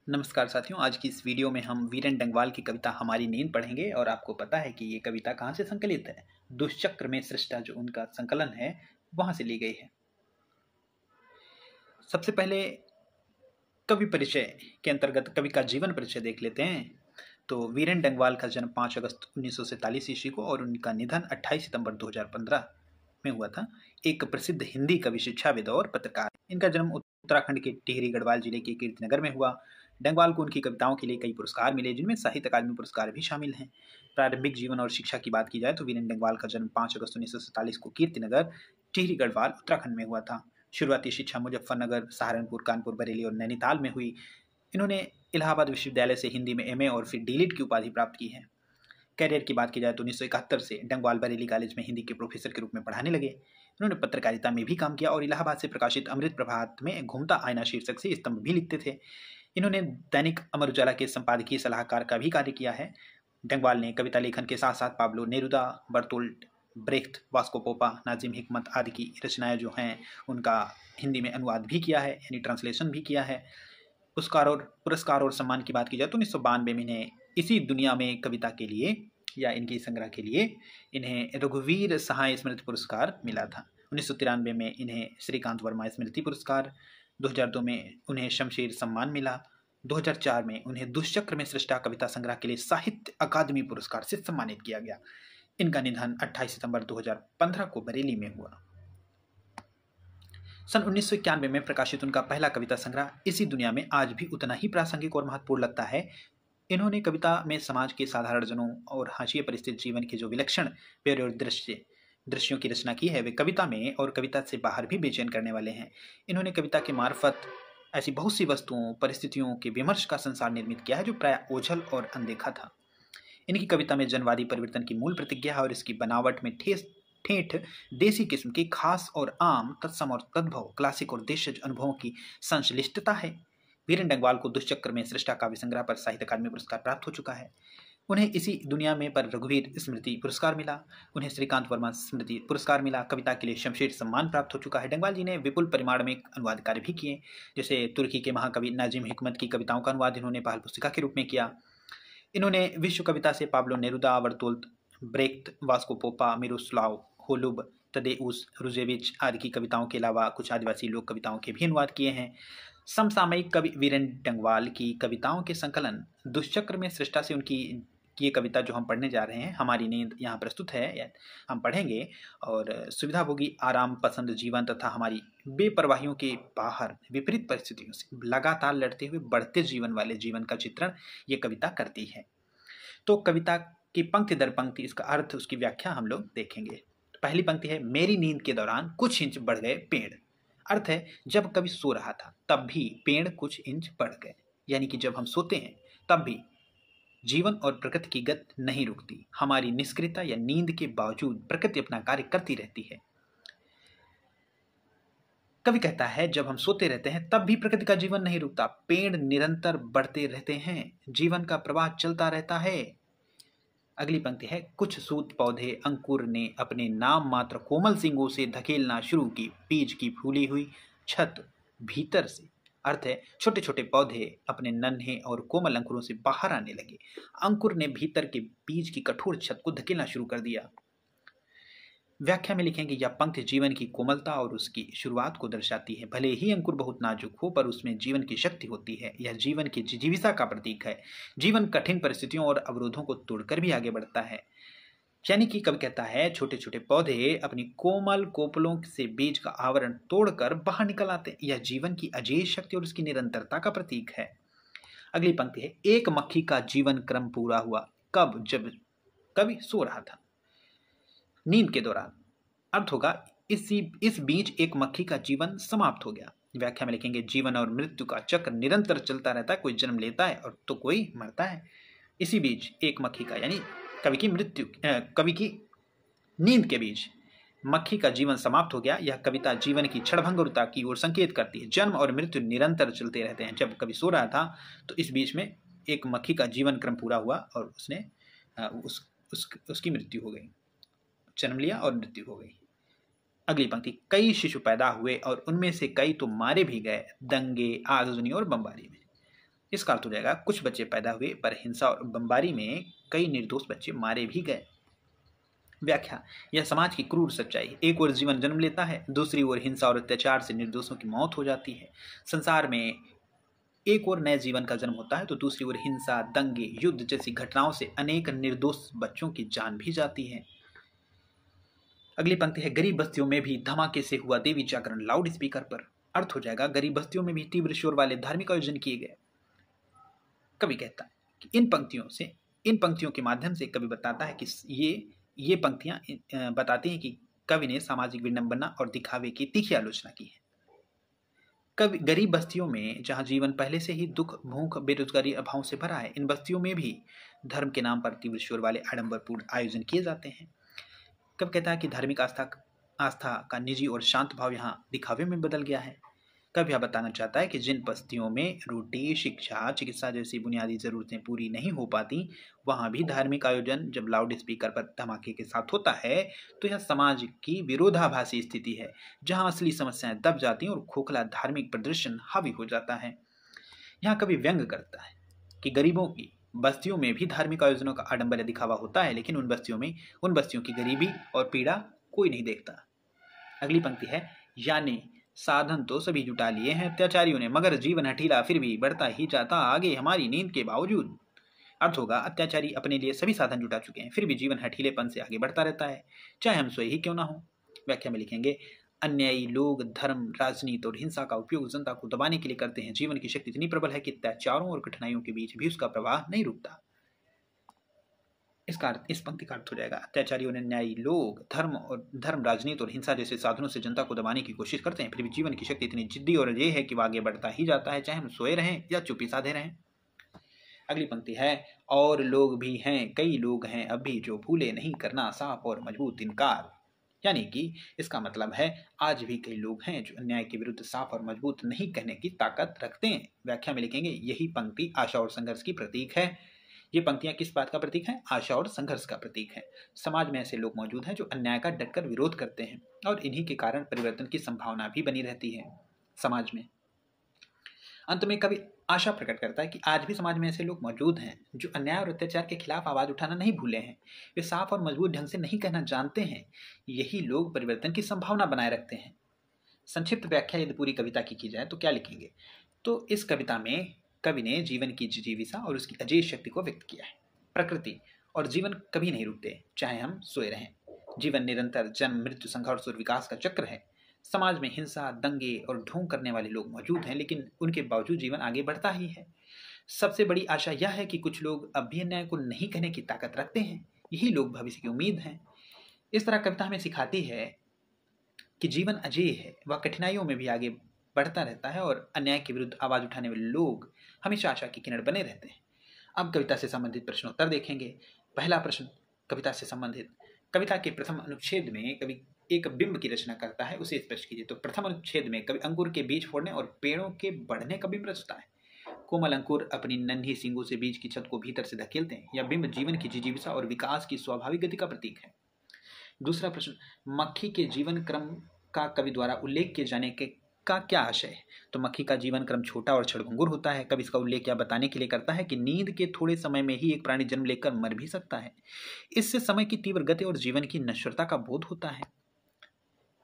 नमस्कार साथियों, आज की इस वीडियो में हम वीरेन डंगवाल की कविता हमारी नींद पढ़ेंगे। और आपको पता है कि ये कविता कहाँ से संकलित है? दुष्चक्र में सृष्टा जो उनका संकलन है वहां से ली गई है। सबसे पहले कवि परिचय के अंतर्गत कवि का जीवन परिचय देख लेते हैं। तो वीरेन डंगवाल का जन्म 5 अगस्त 1947 ईस्वी को और उनका निधन 28 सितंबर 2015 में हुआ था। एक प्रसिद्ध हिंदी कवि, शिक्षाविद और पत्रकार। इनका जन्म उत्तराखंड के टिहरी गढ़वाल जिले के कीर्तिनगर में हुआ। डंगवाल को उनकी कविताओं के लिए कई पुरस्कार मिले, जिनमें साहित्य अकादमी पुरस्कार भी शामिल हैं। प्रारंभिक जीवन और शिक्षा की बात की जाए तो वीरेन डंगवाल का जन्म 5 अगस्त 1947 को कीर्तिनगर, टिहरी गढ़वाल, उत्तराखंड में हुआ था। शुरुआती शिक्षा मुजफ्फरनगर, सहारनपुर, कानपुर, बरेली और नैनीताल में हुई। इन्होंने इलाहाबाद विश्वविद्यालय से हिंदी में एमए और फिर डीलिट की उपाधि प्राप्त की है। कैरियर की बात की जाए तो 1971 से डंगवाल बरेली कॉलेज में हिंदी के प्रोफेसर के रूप में पढ़ाने लगे। इन्होंने पत्रकारिता में भी काम किया और इलाहाबाद से प्रकाशित अमृत प्रभात में घूमता आईना शीर्षक से स्तंभ भी लिखते थे। इन्होंने दैनिक अमर उजाला के संपादकीय सलाहकार का भी कार्य किया है। डंगवाल ने कविता लेखन के साथ साथ Pablo Neruda, Bertolt Brecht, Vasko Popa, Nazim हिकमत आदि की रचनाएं जो हैं उनका हिंदी में अनुवाद भी किया है, यानी ट्रांसलेशन भी किया है। पुरस्कार और सम्मान की बात की जाए तो 1992 में इन्हें इसी दुनिया में कविता के लिए या इनकी संग्रह के लिए इन्हें रघुवीर सहाय स्मृति पुरस्कार मिला था। 1993 में इन्हें श्रीकांत वर्मा स्मृति पुरस्कार, 2002 में उन्हें शमशेर सम्मान मिला, 2004 में उन्हें दुष्चक्र में सृष्टा कविता संग्रह के लिए साहित्य अकादमी पुरस्कार से सम्मानित किया गया। इनका निधन 28 सितंबर 2015 को बरेली में हुआ। सन 1991 में प्रकाशित उनका पहला कविता संग्रह इसी दुनिया में आज भी उतना ही प्रासंगिक और महत्वपूर्ण लगता है। इन्होंने कविता में समाज के साधारण जनों और हाशिए परिस्थित जीवन के जो विलक्षण पेड़ और दृश्यों की रचना की है, वे कविता में और कविता से बाहर भी बेचैन करने वाले हैं। इन्होंने कविता के मार्फत ऐसी बहुत सी वस्तुओं, परिस्थितियों के विमर्श का संसार निर्मित किया है जो प्राय ओझल और अनदेखा था। इनकी कविता में जनवादी परिवर्तन की मूल प्रतिज्ञा और इसकी बनावट में ठेठ देसी किस्म की खास और आम, तत्सम और तद्भव, क्लासिक और देशज अनुभवों की संश्लिष्टता है। वीरेन डंगवाल को दुष्चक्र में सृष्टा काव्य संग्रह पर साहित्य अकादमी पुरस्कार प्राप्त हो चुका है। उन्हें इसी दुनिया में पर रघुवीर स्मृति पुरस्कार मिला। उन्हें श्रीकांत वर्मा स्मृति पुरस्कार मिला। कविता के लिए शमशेर सम्मान प्राप्त हो चुका है। डंगवाल जी ने विपुल परिमाण में अनुवाद कार्य भी किए, जैसे तुर्की के महाकवि नाजिम हिकमत की कविताओं का अनुवाद इन्होंने पहल पुस्तिका के रूप में किया। इन्होंने विश्व कविता से Pablo Neruda, Bertolt Brecht, Vasko Popa, Miroslav Holub, Tadeusz Rozewicz आदि की कविताओं के अलावा कुछ आदिवासी लोक कविताओं के भी अनुवाद किए हैं। समसामयिक कवि वीरेन डंगवाल की कविताओं के संकलन दुष्चक्र में सृष्टा से उनकी ये कविता जो हम पढ़ने जा रहे हैं, हमारी नींद, यहाँ प्रस्तुत है, हम पढ़ेंगे। और सुविधाभोगी, आराम पसंद जीवन तथा हमारी बेपरवाहियों के बाहर विपरीत परिस्थितियों से लगातार लड़ते हुए बढ़ते जीवन वाले जीवन का चित्रण ये कविता करती है। तो कविता की पंक्ति दर पंक्ति इसका अर्थ, उसकी व्याख्या हम लोग देखेंगे। पहली पंक्ति है, मेरी नींद के दौरान कुछ इंच बढ़ गए पेड़। अर्थ है, जब कवि सो रहा था तब भी पेड़ कुछ इंच बढ़ गए, यानी कि जब हम सोते हैं तब भी जीवन और प्रकृति की गति नहीं रुकती। हमारी निष्क्रियता या नींद के बावजूद प्रकृति अपना कार्य करती रहती है। कवि कहता है, जब हम सोते रहते हैं तब भी प्रकृति का जीवन नहीं रुकता, पेड़ निरंतर बढ़ते रहते हैं, जीवन का प्रवाह चलता रहता है। अगली पंक्ति है, कुछ सूत पौधे अंकुर ने अपने नाम मात्र कोमल सींगों से धकेलना शुरू की, बीज की फूली हुई छत भीतर से। अर्थ है, छोटे छोटे पौधे अपने नन्हे और कोमल अंकुरों से बाहर आने लगे। अंकुर ने भीतर के बीज की कठोर छत को धकेलना शुरू कर दिया। व्याख्या में लिखेंगे, यह पंक्ति जीवन की कोमलता और उसकी शुरुआत को दर्शाती है। भले ही अंकुर बहुत नाजुक हो, पर उसमें जीवन की शक्ति होती है। यह जीवन की जिजीविसा का प्रतीक है। जीवन कठिन परिस्थितियों और अवरोधों को तोड़कर भी आगे बढ़ता है। यानी कि कवि कहता है, छोटे छोटे पौधे अपनी कोमल कोपलों से बीज का आवरण तोड़कर बाहर निकल आते हैं। यह जीवन की अजेय शक्ति और उसकी निरंतरता का प्रतीक है। अगली पंक्ति है, एक मक्खी का जीवन क्रम पूरा हुआ कब? जब कवि सो रहा था, नींद के दौरान। अर्थ होगा, इस बीच एक मक्खी का जीवन समाप्त हो गया। व्याख्या में लिखेंगे, जीवन और मृत्यु का चक्र निरंतर चलता रहता है। कोई जन्म लेता है और तो कोई मरता है। इसी बीच एक मक्खी का, यानी कवि की नींद के बीच मक्खी का जीवन समाप्त हो गया। यह कविता जीवन की क्षणभंगुरता की ओर संकेत करती है। जन्म और मृत्यु निरंतर चलते रहते हैं। जब कवि सो रहा था तो इस बीच में एक मक्खी का जीवन क्रम पूरा हुआ और उसने उसकी मृत्यु हो गई, जन्म लिया और मृत्यु हो गई। अगली पंक्ति, कई शिशु पैदा हुए और उनमें से कई तो मारे भी गए, दंगे, आगजनी और बमबारी में। इसका अर्थ हो जाएगा कुछ बच्चे पैदा हुए पर हिंसा और बमबारी में कई निर्दोष बच्चे मारे भी गए। व्याख्या, यह समाज की क्रूर सच्चाई। एक ओर जीवन जन्म लेता है, दूसरी ओर हिंसा और अत्याचार से निर्दोषों की मौत हो जाती है। संसार में एक ओर नए जीवन का जन्म होता है तो दूसरी ओर हिंसा, दंगे, युद्ध जैसी घटनाओं से अनेक निर्दोष बच्चों की जान भी जाती है। अगली पंक्ति है, गरीब बस्तियों में भी धमाके से हुआ देवी जागरण लाउड स्पीकर पर। अर्थ हो जाएगा, गरीब बस्तियों में भी तीव्र शोर वाले धार्मिक आयोजन किए गए। कवि कहता है कि इन पंक्तियों के माध्यम से कवि बताता है कि ये पंक्तियां बताती हैं कि कवि ने सामाजिक विडंबना और दिखावे की तीखी आलोचना की है। कवि गरीब बस्तियों में जहां जीवन पहले से ही दुख, भूख, बेरोजगारी, अभाव से भरा है, इन बस्तियों में भी धर्म के नाम पर तीव्र शोर वाले आडंबरपूर्ण आयोजन किए जाते हैं। कवि कहता है कि धार्मिक आस्था का निजी और शांत भाव यहाँ दिखावे में बदल गया है। कवि यह बताना चाहता है कि जिन बस्तियों में रोटी, शिक्षा, चिकित्सा जैसी बुनियादी जरूरतें पूरी नहीं हो पाती, वहां भी धार्मिक आयोजन जब लाउड स्पीकर पर धमाके के साथ होता है तो यह समाज की विरोधाभासी स्थिति है, जहां असली समस्याएं दब जाती हैं और खोखला धार्मिक प्रदर्शन हावी हो जाता है। यहाँ कवि व्यंग करता है कि गरीबों की बस्तियों में भी धार्मिक आयोजनों का आडंबर दिखावा होता है, लेकिन उन बस्तियों की गरीबी और पीड़ा कोई नहीं देखता। अगली पंक्ति है, यानी साधन तो सभी जुटा लिए हैं अत्याचारियों ने, मगर जीवन हठीला फिर भी बढ़ता ही जाता आगे हमारी नींद के बावजूद। अर्थ होगा, अत्याचारी अपने लिए सभी साधन जुटा चुके हैं, फिर भी जीवन हठीलेपन से आगे बढ़ता रहता है, चाहे हम स्वयं ही क्यों ना हो। व्याख्या में लिखेंगे, अन्यायी लोग धर्म, राजनीति और हिंसा का उपयोग जनता को दबाने के लिए करते हैं। जीवन की शक्ति इतनी प्रबल है कि अत्याचारों और कठिनाइयों के बीच भी उसका प्रवाह नहीं रुकता। इस पंक्ति का अर्थ हो जाएगा, अत्याचारी और अन्यायी लोग धर्म, राजनीति और हिंसा जैसे साधनों से जनता को दबाने की कोशिश करते हैं, फिर भी जीवन की शक्ति इतनी जिद्दी और अजेय है कि वह आगे बढ़ता ही जाता है, चाहे हम सोए रहें या चुप्पी साधे रहें। अगली पंक्ति है, और लोग भी हैं, कई लोग हैं अब भी जो भूले नहीं करना साफ और मजबूत इनकार। यानी कि इसका मतलब है, आज भी कई लोग हैं जो अन्याय के विरुद्ध साफ और मजबूत नहीं कहने की ताकत रखते हैं। व्याख्या में लिखेंगे, यही पंक्ति आशा और संघर्ष की प्रतीक है। ये पंक्तियां किस बात का प्रतीक है? आशा और संघर्ष का प्रतीक है। समाज में ऐसे लोग मौजूद हैं जो अन्याय का डटकर विरोध करते हैं और इन्हीं के कारण परिवर्तन की संभावना भी बनी रहती है समाज में। अंत में कवि आशा प्रकट करता है कि आज भी समाज में ऐसे लोग मौजूद हैं जो अन्याय और अत्याचार के खिलाफ आवाज उठाना नहीं भूले हैं। वे साफ और मजबूत ढंग से नहीं कहना जानते हैं। यही लोग परिवर्तन की संभावना बनाए रखते हैं। संक्षिप्त व्याख्या यदि पूरी कविता की जाए तो क्या लिखेंगे? तो इस कविता में कवि ने जीवन की जिजीविषा और उसकी अजेय शक्ति को व्यक्त किया है। प्रकृति और जीवन कभी नहीं रुकते, चाहे हम सोए रहें। जीवन निरंतर जन्म, मृत्यु, संघर्ष और विकास का चक्र है। समाज में हिंसा, दंगे और ढोंग करने वाले लोग मौजूद हैं, लेकिन उनके बावजूद जीवन आगे बढ़ता ही है। सबसे बड़ी आशा यह है कि कुछ लोग अब भी अन्याय को नहीं कहने की ताकत रखते हैं। यही लोग भविष्य की उम्मीद हैं। इस तरह कविता हमें सिखाती है कि जीवन अजेय है, वह कठिनाइयों में भी आगे बढ़ता रहता है और अन्याय के विरुद्ध आवाज उठाने वाले लोग हमेशा आशा की किरण बने रहते हैं। अब कविता से संबंधित प्रश्नोत्तर देखेंगे। पहला प्रश्न कविता से संबंधित, कविता के प्रथम अनुच्छेद में कवि एक बिंब की रचना करता है, उसे स्पष्ट कीजिए। तो प्रथम अनुच्छेद में कवि अंकुर के बीज फोड़ने और पेड़ों के बढ़ने का बिंब रचता है। कोमल अंकुर अपनी नन्ही सींगों से बीज की छत को भीतर से धकेलते हैं। यह बिंब जीवन की जिजीविषा और विकास की स्वाभाविक गति का प्रतीक है। दूसरा प्रश्न, मक्खी के जीवन क्रम का कवि द्वारा उल्लेख किए जाने का क्या आशय है? तो मक्खी का जीवन क्रम छोटा और क्षणभंगुर होता है। कवि इसका उल्लेख यह बताने के लिए करता है कि नींद के थोड़े समय में ही एक प्राणी जन्म लेकर मर भी सकता है। इससे समय की तीव्र गति और जीवन की नश्वरता का बोध होता है।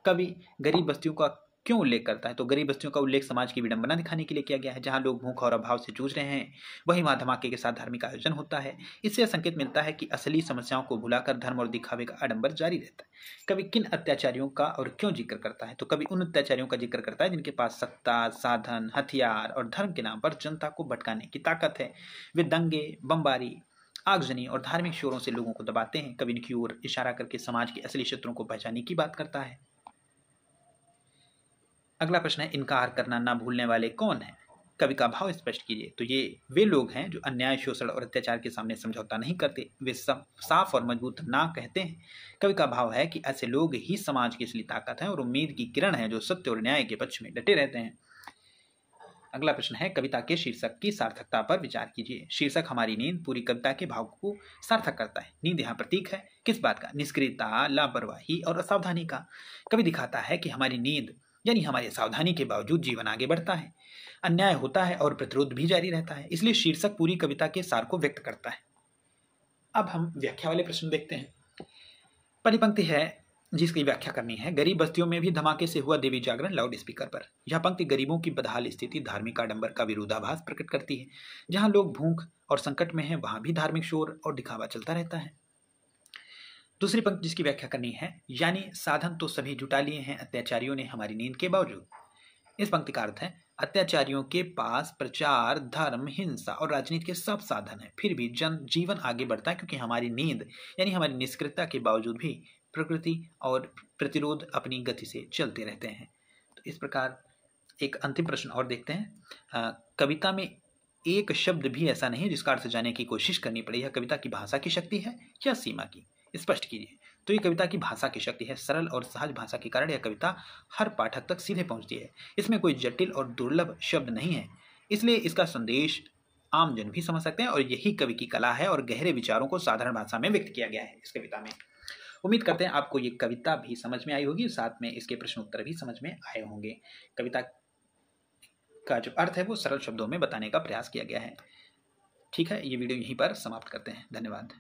कवि गरीब बस्तियों का क्यों उल्लेख करता है? तो गरीब बस्तियों का उल्लेख समाज की विडंबना दिखाने के लिए किया गया है। जहां लोग भूख और अभाव से जूझ रहे हैं, वहीं वहां धमाके के साथ धार्मिक आयोजन होता है। इससे संकेत मिलता है कि असली समस्याओं को भुलाकर धर्म और दिखावे का आडंबर जारी रहता है। कवि किन अत्याचारियों का और क्यों जिक्र करता है? तो कवि उन अत्याचारियों का जिक्र करता है जिनके पास सत्ता, साधन, हथियार और धर्म के नाम पर जनता को भटकाने की ताकत है। वे दंगे, बमबारी, आगजनी और धार्मिक शोरों से लोगों को दबाते हैं। कवि इनकी ओर इशारा करके समाज के असली शत्रुओं को पहचानने की बात करता है। अगला प्रश्न है, इनकार करना ना भूलने वाले कौन है? कवि का भाव स्पष्ट कीजिए। तो ये वे लोग हैं जो अन्याय, शोषण और अत्याचार के सामने समझौता नहीं करते। वे सब साफ और मजबूत ना कहते हैं। कवि का भाव है कि ऐसे लोग ही समाज की असली ताकत है और उम्मीद की किरण है, जो सत्य और न्याय के पक्ष में डटे रहते हैं। अगला प्रश्न है, कविता के शीर्षक की सार्थकता पर विचार कीजिए। शीर्षक हमारी नींद पूरी कविता के भाव को सार्थक करता है। नींद यहाँ प्रतीक है किस बात का? निष्क्रियता, लापरवाही और असावधानी का। कवि दिखाता है कि हमारी नींद यानी हमारी सावधानी के बावजूद जीवन आगे बढ़ता है, अन्याय होता है और प्रतिरोध भी जारी रहता है। इसलिए शीर्षक पूरी कविता के सार को व्यक्त करता है। अब हम व्याख्या वाले प्रश्न देखते हैं। पहली पंक्ति है जिसकी व्याख्या करनी है। गरीब बस्तियों में भी धमाके से हुआ देवी जागरण लाउड स्पीकर पर। यह पंक्ति गरीबों की बदहाल स्थिति धार्मिक आडंबर का विरोधाभास प्रकट करती है। जहां लोग भूख और संकट में हैं, वहां भी धार्मिक शोर और दिखावा चलता रहता है। दूसरी पंक्ति जिसकी व्याख्या करनी है, यानी साधन तो सभी जुटा लिए हैं अत्याचारियों ने हमारी नींद के बावजूद। इस पंक्ति का अर्थ है अत्याचारियों के पास प्रचार, धर्म, हिंसा और राजनीति के सब साधन हैं, फिर भी जन जीवन आगे बढ़ता है क्योंकि हमारी नींद यानी हमारी निष्क्रियता के बावजूद भी प्रकृति और प्रतिरोध अपनी गति से चलते रहते हैं। तो इस प्रकार एक अंतिम प्रश्न और देखते हैं। कविता में एक शब्द भी ऐसा नहीं जिसका अर्थ जाने की कोशिश करनी पड़े। यह कविता की भाषा की शक्ति है या सीमा की, स्पष्ट कीजिए। तो ये कविता की भाषा की शक्ति है। सरल और सहज भाषा के कारण यह कविता हर पाठक तक सीधे पहुंचती है। इसमें कोई जटिल और दुर्लभ शब्द नहीं है, इसलिए इसका संदेश आम जन भी समझ सकते हैं और यही कवि की कला है और गहरे विचारों को साधारण भाषा में व्यक्त किया गया है इस कविता में। उम्मीद करते हैं आपको ये कविता भी समझ में आई होगी, साथ में इसके प्रश्न उत्तर भी समझ में आए होंगे। कविता का जो अर्थ है वो सरल शब्दों में बताने का प्रयास किया गया है। ठीक है, ये वीडियो यहीं पर समाप्त करते हैं। धन्यवाद।